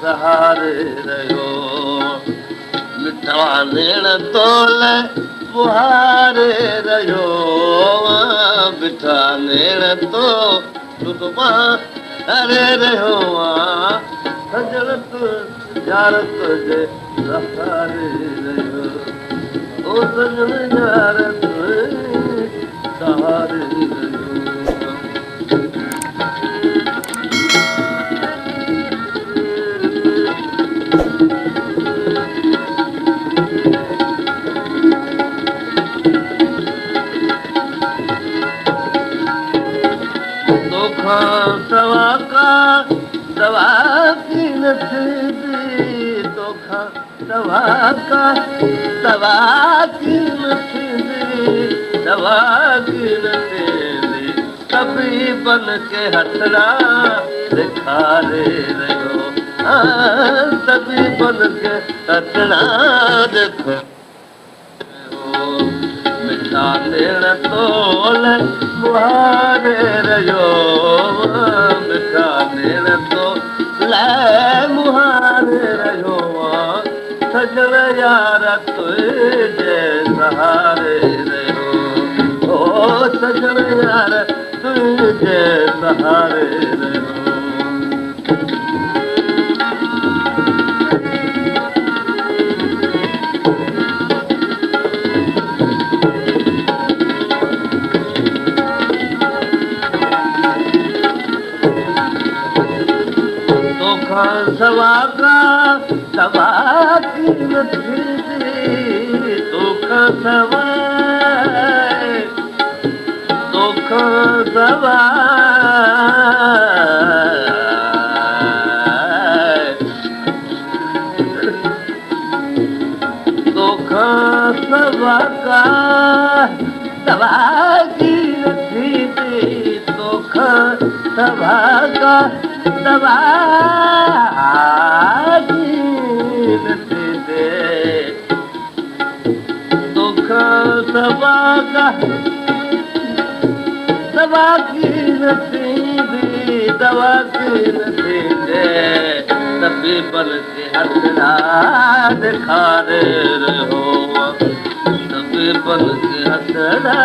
सहारे रहियो मिठा नेण तोले मुहारे रहियो मिठा नेण तो अरे रहियो सजण तूं यार तुंहिंजे सहारे रहियो ओ सजण यार तुंहिंजे सहारे रहियो दवा का दवा की नसीबी तोखा दवा का दवा की नसीबी दवा की नसीबी कभी बन के हथड़ा दिखारे रहो सभी बन के हथड़ा देखो मिठा नेण तोले मुहारे रहियो मिठा नेण तोले मुहारे रहियो सजण यार तुंहिंजे सहारे रहियो ओ सजण यार तुंहिंजे सहारे रहियो सवा का सवा की नसीबी तोखा सवा सवा का सवा की नसीबी तोखा सवा का सवा दवा की नसीबी दवा की नसीबे सभी बन के हथड़ा दिखारे रहो सभी बन के हथड़ा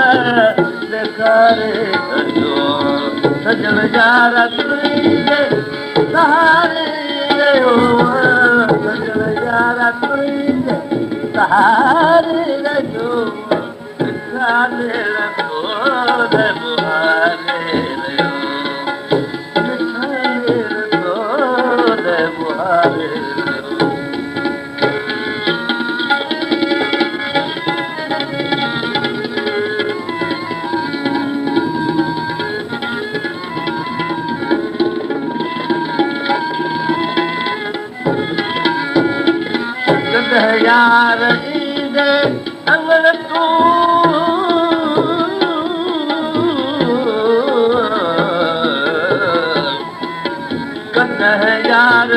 दिखारे रहो सजण यार तुंहिंजे सहारे रहियो सजण यार तुंहिंजे सहारे रहियो मिठा नेण तोले मुहारे रहियो मिठा नेण तोले मुहारे रहियो यार ईंदे अंगण तूं कॾहिं यार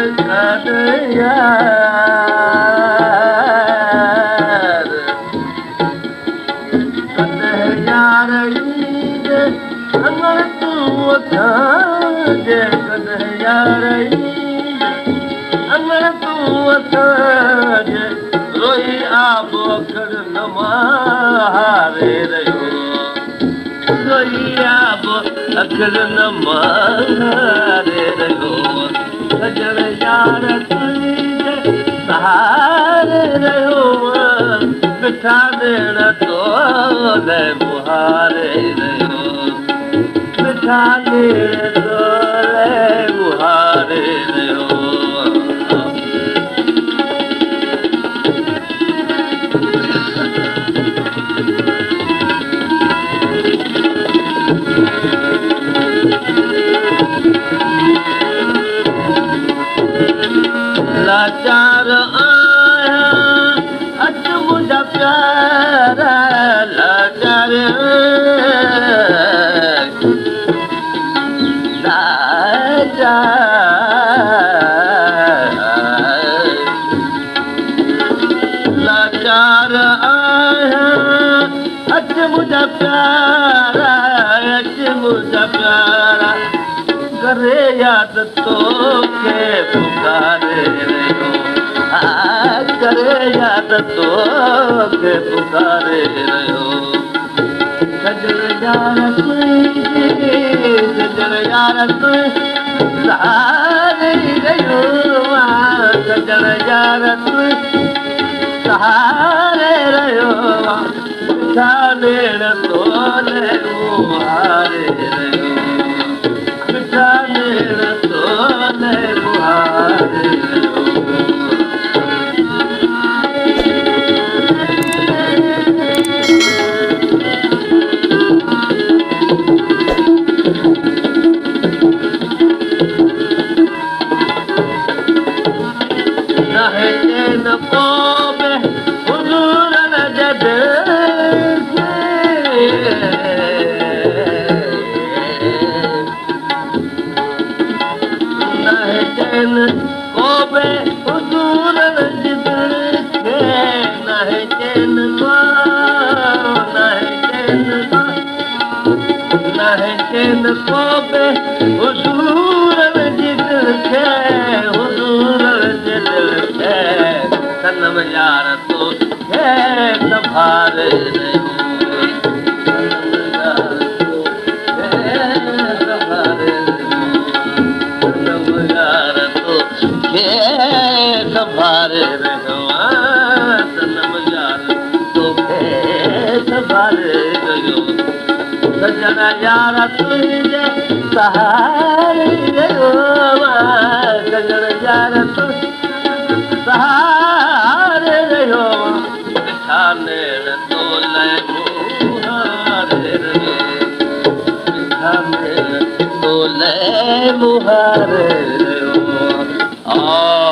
कॾहिं यार ईंदे अंगण तूं असांजे कॾहिं यार अंगण तूं असांजे रोई आब अखर न मारे रहियो रोई आब अखर न मारे रहियो सजण यार तुंहिंजे सहारे रहियो मिठा नेण तोले मुहारे रहियो मिठा नेण तोले मुहारे रहियो लाचार आया अच मुंहिंजा प्यारा लाचार लाचार आया अच मुंहिंजा प्यारा अच मुंहिंजा प्यारा करे याद तोखे पुकारे मुहारे रहियो करे याद तोखे पुकारे रहियो सजण यार सजण यार सहारे रहियो सजण यार सहारे रहियो मिठा नेण तोले मुहारे रहियो मिठा नेण तोले मुहारे रहियो सनम यार तो संभारे संभारे रहियो सनम यार तोखे संभारे रहियो सजण यार तुंहिंजे सहारे रहियो सजण यार सहारे रहियो मिठा नेण तोले मुहारे रहियो मिठा नेण तोले मुहारे रहियो